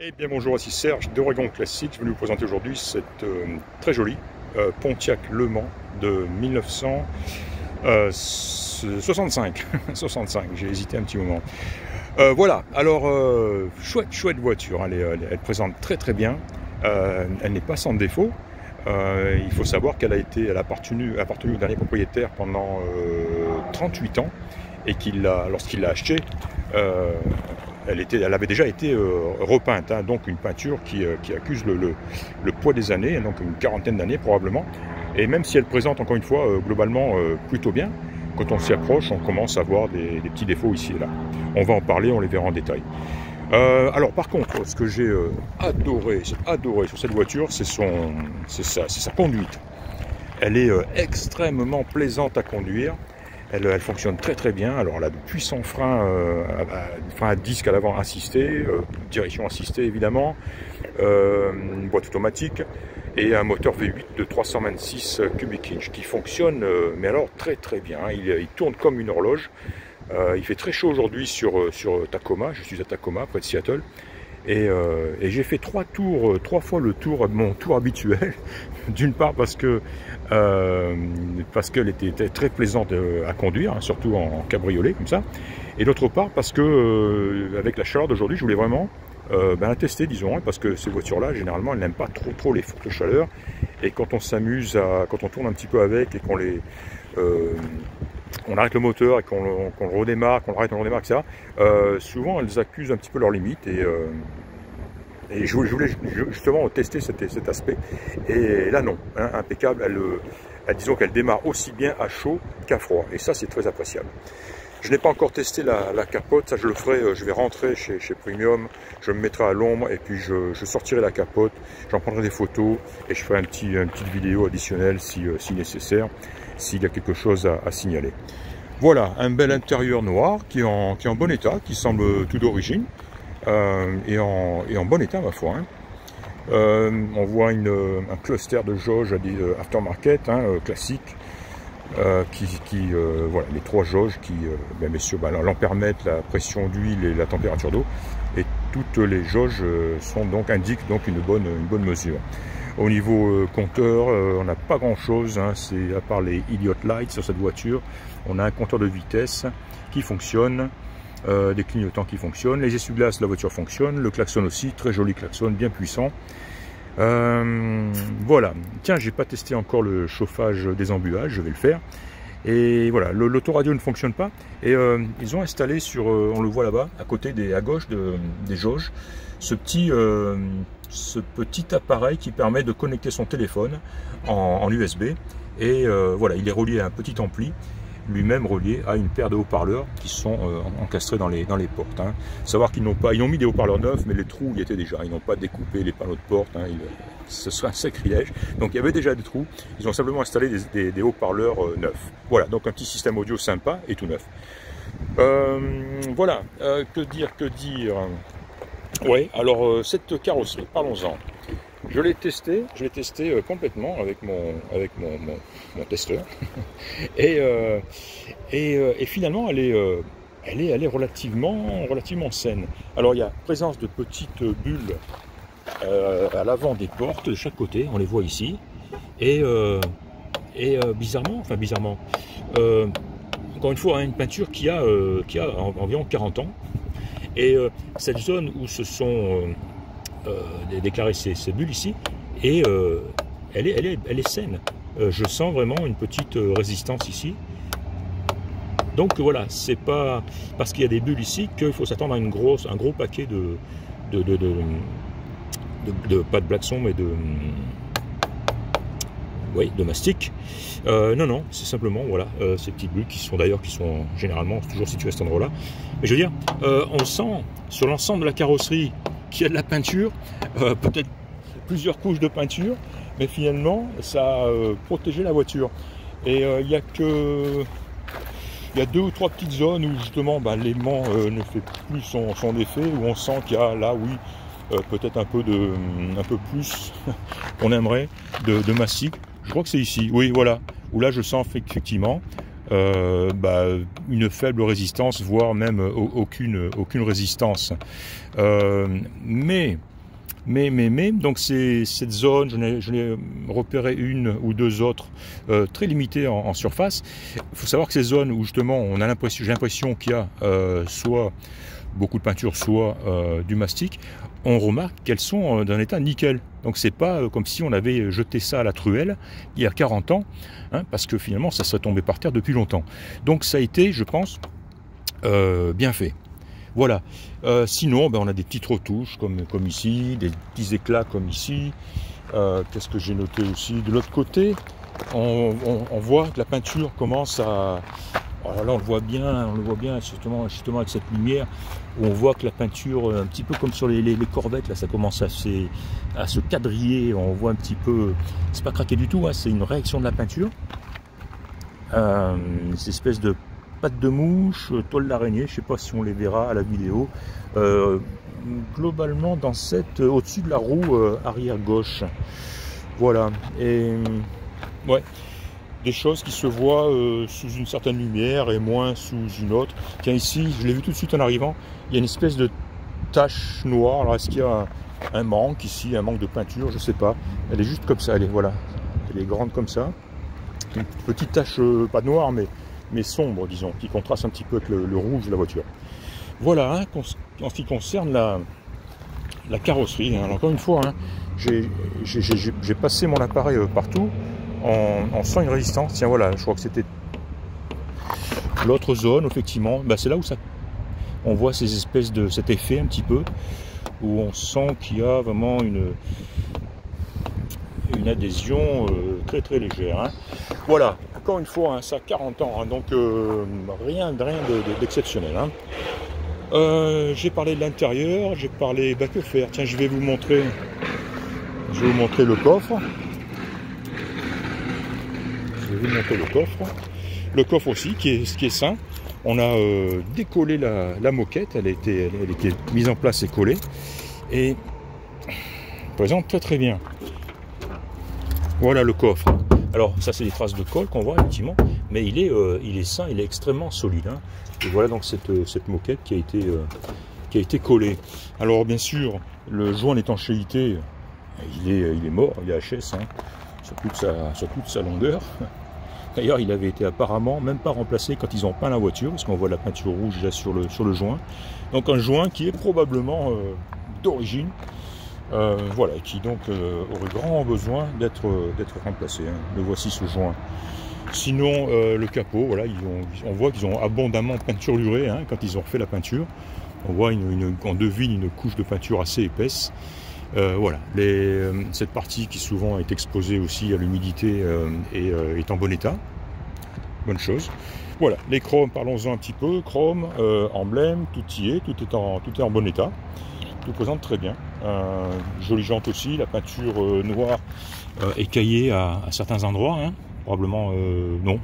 Eh bien bonjour, ici Serge d'Oregon Classic. Je vais vous présenter aujourd'hui cette très jolie Pontiac Le Mans de 1965. 65, j'ai hésité un petit moment. Voilà, alors chouette voiture, elle présente très bien, elle n'est pas sans défaut. Il faut savoir qu'elle a appartenu au dernier propriétaire pendant 38 ans et lorsqu'il l'a achetée, elle avait déjà été repeinte, hein, donc une peinture qui accuse le poids des années, donc une quarantaine d'années probablement. Et même si elle présente encore une fois globalement plutôt bien, quand on s'y approche, on commence à voir des petits défauts ici et là. On va en parler, on les verra en détail. Alors par contre, ce que j'ai adoré sur cette voiture, c'est sa conduite. Elle est extrêmement plaisante à conduire. Elle fonctionne très bien. Alors elle a de puissants freins, freins à disque à l'avant assisté, direction assistée évidemment, une boîte automatique et un moteur V8 de 326 cubic inch qui fonctionne mais alors très bien. Il tourne comme une horloge. Il fait très chaud aujourd'hui sur Tacoma. Je suis à Tacoma, près de Seattle. Et j'ai fait trois fois le tour, mon tour habituel. D'une part parce qu'elle était très plaisante à conduire, hein, surtout en cabriolet comme ça. Et d'autre part parce que avec la chaleur d'aujourd'hui, je voulais vraiment la tester, disons, hein, parce que ces voitures-là, généralement, elles n'aiment pas trop les fortes chaleurs. Et quand on s'amuse, quand on tourne un petit peu avec et qu'on on arrête le moteur et qu'on le redémarre, qu'on arrête, on le redémarre, etc. Souvent, elles accusent un petit peu leurs limites et je voulais justement tester cet aspect. Et là, non, hein, impeccable. Disons qu'elle démarre aussi bien à chaud qu'à froid. Et ça, c'est très appréciable. Je n'ai pas encore testé la capote, ça je le ferai, je vais rentrer chez Premium, je me mettrai à l'ombre et puis je sortirai la capote, j'en prendrai des photos et je ferai une petite vidéo additionnelle si nécessaire, s'il y a quelque chose à signaler. Voilà, un bel intérieur noir qui est en bon état, qui semble tout d'origine et en bon état ma foi. Hein. On voit un cluster de jauge aftermarket, hein, classique. Voilà, les trois jauges qui, bien sûr, l'ampèremètre, la pression d'huile et la température d'eau, et toutes les jauges indiquent donc une bonne mesure. Au niveau compteur, on n'a pas grand chose, hein, c'est à part les Idiot Lights sur cette voiture, on a un compteur de vitesse qui fonctionne, des clignotants qui fonctionnent, les essuie-glaces, la voiture fonctionne, le klaxon aussi, très joli klaxon, bien puissant. Voilà, tiens, j'ai pas testé encore le chauffage des embuages, je vais le faire. Et voilà, l'autoradio ne fonctionne pas. Et ils ont installé on le voit là-bas, à gauche des jauges, ce petit appareil qui permet de connecter son téléphone en USB. Et voilà, il est relié à un petit ampli, lui-même relié à une paire de haut-parleurs qui sont encastrés dans les portes. Hein. Savoir qu'ils ils ont mis des haut-parleurs neufs, mais les trous y étaient déjà. Ils n'ont pas découpé les panneaux de porte. Hein. Ce serait un sacrilège. Donc il y avait déjà des trous. Ils ont simplement installé des haut-parleurs neufs. Voilà, donc un petit système audio sympa et tout neuf. Voilà, que dire. Ouais, alors cette carrosserie, parlons-en. Je l'ai testé complètement avec mon testeur et finalement elle est relativement saine. Alors il y a présence de petites bulles à l'avant des portes de chaque côté, on les voit ici et bizarrement, encore une fois, hein, une peinture qui a environ 40 ans et cette zone où se sont déclarer ces bulles ici et elle est saine. Je sens vraiment une petite résistance ici. Donc voilà, c'est pas parce qu'il y a des bulles ici qu'il faut s'attendre à un gros paquet pas de blackson mais de mastic. Non, c'est simplement voilà ces petites bulles qui sont généralement toujours situées à cet endroit-là. Mais je veux dire, on sent sur l'ensemble de la carrosserie qu'il y a de la peinture, peut-être plusieurs couches de peinture, mais finalement ça a protégé la voiture. Et il y a 2 ou 3 petites zones où justement l'aimant ne fait plus son effet, où on sent qu'il y a là, oui, peut-être un peu plus qu'on aimerait de mastic. Je crois que c'est ici, oui, voilà, où là je sens effectivement une faible résistance, voire même aucune résistance. Mais Donc cette zone, je n'ai repéré une ou deux autres très limitées en surface. Il faut savoir que ces zones où justement j'ai l'impression qu'il y a soit beaucoup de peinture, soit du mastic, on remarque qu'elles sont d'un état nickel. Donc c'est pas comme si on avait jeté ça à la truelle il y a 40 ans, hein, parce que finalement ça serait tombé par terre depuis longtemps. Donc ça a été, je pense, bien fait. Voilà. Sinon, on a des petites retouches comme ici, des petits éclats comme ici. Qu'est-ce que j'ai noté aussi? De l'autre côté, on voit que la peinture commence à... Alors là, on le voit bien justement avec cette lumière, où on voit que la peinture, un petit peu comme sur les corvettes, là, ça commence à se quadriller. On voit un petit peu... C'est pas craqué du tout, hein, c'est une réaction de la peinture. Cette espèce de pattes de mouche, toile d'araignée, je ne sais pas si on les verra à la vidéo, globalement dans au-dessus de la roue arrière gauche. Voilà, et ouais, des choses qui se voient sous une certaine lumière et moins sous une autre. Tiens, ici, je l'ai vu tout de suite en arrivant, il y a une espèce de tache noire. Alors est-ce qu'il y a un manque ici, un manque de peinture? Je ne sais pas, elle est juste comme ça, voilà, elle est grande comme ça, une petite tache, pas noire mais sombre, disons, qui contraste un petit peu avec le rouge de la voiture. Voilà, hein, en ce qui concerne la carrosserie. Hein. Encore une fois, hein, j'ai passé mon appareil partout, on sent une résistance. Tiens, voilà, je crois que c'était l'autre zone, effectivement. C'est là où on voit cet effet un petit peu, où on sent qu'il y a vraiment une adhésion très très légère. Hein. Voilà, encore une fois, hein, ça a 40 ans, hein, donc rien d'exceptionnel. Hein. J'ai parlé de l'intérieur, j'ai parlé, que faire? Tiens, je vais vous montrer le coffre. Le coffre aussi, qui est sain. On a décollé la moquette, elle était mise en place et collée, et présente très très bien. Voilà le coffre. Alors ça, c'est des traces de colle qu'on voit effectivement, mais il est sain, il est extrêmement solide. Hein. Et voilà donc cette moquette qui a été collée. Alors bien sûr, le joint d'étanchéité, il est mort, il est HS, hein, sur toute sa longueur. D'ailleurs, il avait été apparemment même pas remplacé quand ils ont peint la voiture, parce qu'on voit la peinture rouge là sur le joint. Donc un joint qui est probablement d'origine. Voilà, qui donc aurait grand besoin d'être remplacé. Hein. Le voici, ce joint. Sinon, le capot, voilà, on voit qu'ils ont abondamment peinturluré, hein, quand ils ont refait la peinture. On voit on devine une couche de peinture assez épaisse. Voilà, cette partie qui souvent est exposée aussi à l'humidité est en bon état. Bonne chose. Voilà, les chromes, parlons-en un petit peu. Chrome, emblème, tout y est, tout est en bon état. Tout présente très bien. Jolie jante aussi, la peinture noire écaillée à certains endroits. Hein. Probablement non,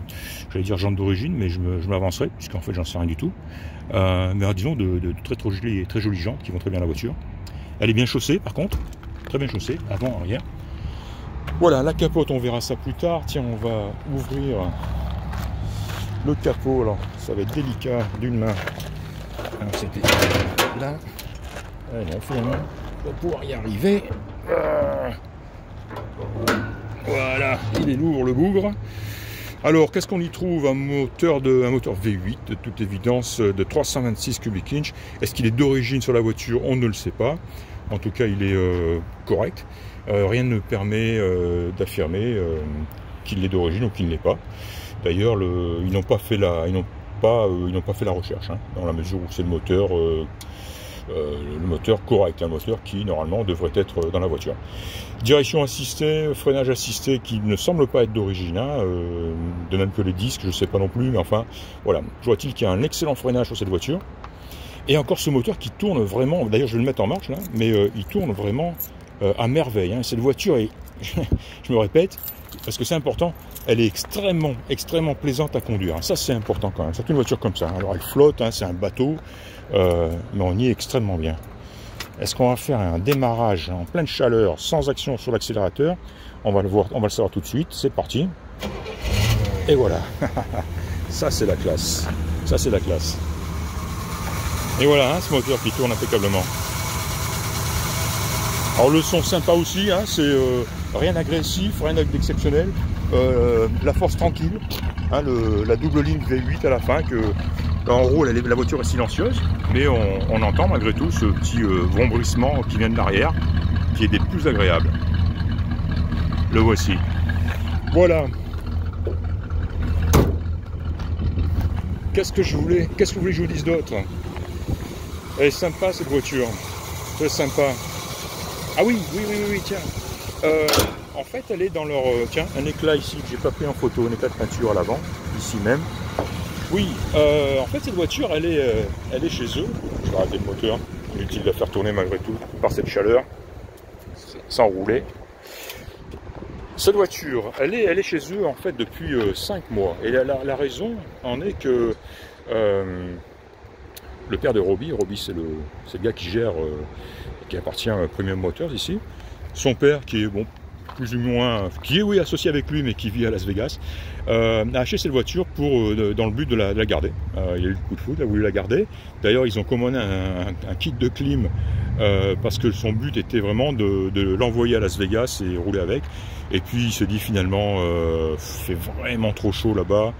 j'allais dire jante d'origine, mais je m'avancerai, puisqu'en fait j'en sais rien du tout. Mais disons de très jolies jantes qui vont très bien à la voiture. Elle est bien chaussée par contre, très bien chaussée, avant, arrière. Voilà, la capote, on verra ça plus tard. Tiens, on va ouvrir le capot. Alors, ça va être délicat d'une main. Alors, c'était là. Non, finalement, on va pouvoir y arriver. Voilà, il est lourd le bougre. Alors, qu'est-ce qu'on y trouve? Un moteur V8, de toute évidence, de 326 cubic inch. Est-ce qu'il est d'origine sur la voiture? On ne le sait pas. En tout cas, il est correct. Rien ne permet d'affirmer qu'il est d'origine ou qu'il ne l'est pas. D'ailleurs, ils n'ont pas fait la recherche, hein, dans la mesure où c'est le moteur correct, un moteur qui normalement devrait être dans la voiture. Direction assistée, freinage assisté qui ne semble pas être d'origine, hein, de même que les disques, je ne sais pas non plus, mais enfin voilà, je vois-t-il qu'il y a un excellent freinage sur cette voiture. Et encore ce moteur qui tourne vraiment, d'ailleurs je vais le mettre en marche là, mais il tourne vraiment à merveille. Hein. Cette voiture est, je me répète, parce que c'est important, elle est extrêmement plaisante à conduire. Hein. Ça c'est important quand même, surtout une voiture comme ça. Hein. Alors elle flotte, hein, c'est un bateau, mais on y est extrêmement bien. Est-ce qu'on va faire un démarrage en pleine chaleur, sans action sur l'accélérateur? On va le voir, on va le savoir tout de suite. C'est parti. Et voilà. Ça c'est la classe. Ça c'est la classe. Et voilà, hein, ce moteur qui tourne impeccablement. Alors le son sympa aussi, hein, c'est rien d'agressif, rien d'exceptionnel. La force tranquille, hein, la double ligne V8 à la fin, que en gros la voiture est silencieuse, mais on entend malgré tout ce petit vombrissement qui vient de l'arrière, qui est des plus agréables. Le voici. Voilà. Qu'est-ce que vous voulez que je vous dise d'autre? Elle est sympa cette voiture, très sympa. Ah oui, tiens. En fait, elle est dans leur... tiens, un éclat ici que j'ai pas pris en photo, un éclat de peinture à l'avant, ici même. Oui, en fait, cette voiture, elle est chez eux. Je vais arrêter le moteur. Inutile de la faire tourner malgré tout, par cette chaleur, sans rouler. Cette voiture, elle est chez eux, en fait, depuis 5 mois. Et la raison en est que le père de Robbie, c'est le gars qui gère, qui appartient à Premium Motors ici. Son père, qui est, bon, plus ou moins, qui est, oui, associé avec lui, mais qui vit à Las Vegas, a acheté cette voiture dans le but de la garder. Il a eu le coup de foudre, il a voulu la garder. D'ailleurs, ils ont commandé un kit de clim, parce que son but était vraiment de l'envoyer à Las Vegas et rouler avec. Et puis, il se dit finalement, il fait vraiment trop chaud là-bas.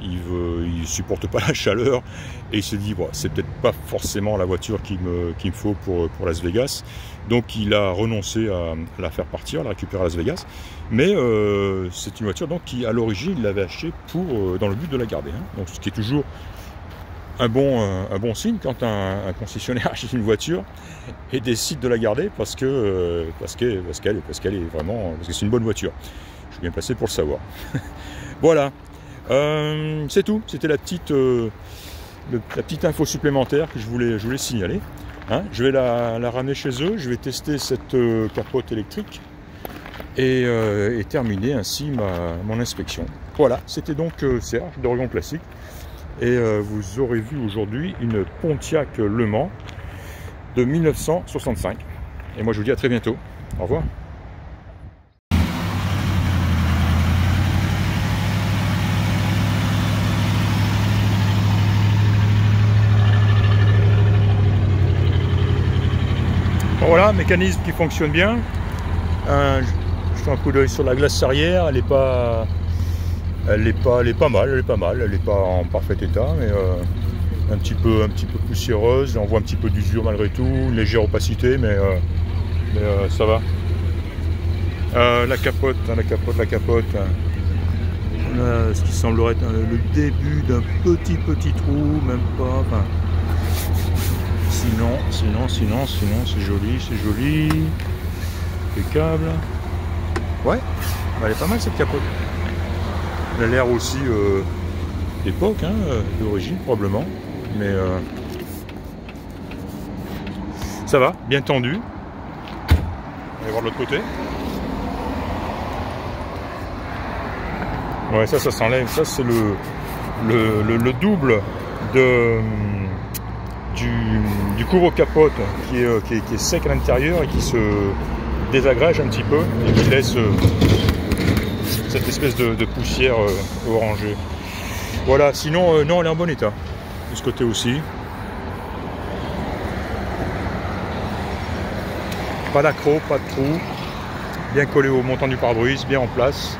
Il supporte pas la chaleur et il se dit bon, c'est peut-être pas forcément la voiture qu'il me faut pour Las Vegas, donc il a renoncé à la faire partir, à la récupérer à Las Vegas, mais c'est une voiture donc qui à l'origine il l'avait achetée dans le but de la garder, hein. Donc ce qui est toujours un bon signe quand un concessionnaire achète une voiture et décide de la garder parce que c'est une bonne voiture. Je suis bien placé pour le savoir. Voilà. C'est tout, c'était la petite info supplémentaire que je voulais signaler, hein. Je vais la ramener chez eux, je vais tester cette capote électrique et terminer ainsi mon inspection. Voilà, c'était donc Serge d'Orion Classique et vous aurez vu aujourd'hui une Pontiac Le Mans de 1965 et moi je vous dis à très bientôt, au revoir. Voilà, mécanisme qui fonctionne bien. Je fais un coup d'œil sur la glace arrière, elle est pas mal, elle n'est pas en parfait état, mais un petit peu poussiéreuse, on voit un petit peu d'usure malgré tout, une légère opacité, mais ça va. La capote, ce qui semblerait être le début d'un petit trou, même pas, enfin. Sinon, c'est joli. Impeccable. Ouais, elle est pas mal cette capote. Elle a l'air aussi d'époque, hein, d'origine probablement. Mais ça va, bien tendu. On va voir de l'autre côté. Ouais, ça s'enlève. Ça, c'est le double du couvre-capote qui est sec à l'intérieur et qui se désagrège un petit peu et qui laisse cette espèce de poussière orangée. Voilà, sinon, non, elle est en bon état. De ce côté aussi. Pas d'accroc, pas de trou. Bien collé au montant du pare-brise, bien en place.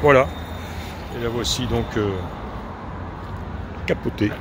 Voilà. Et la voici donc capotée.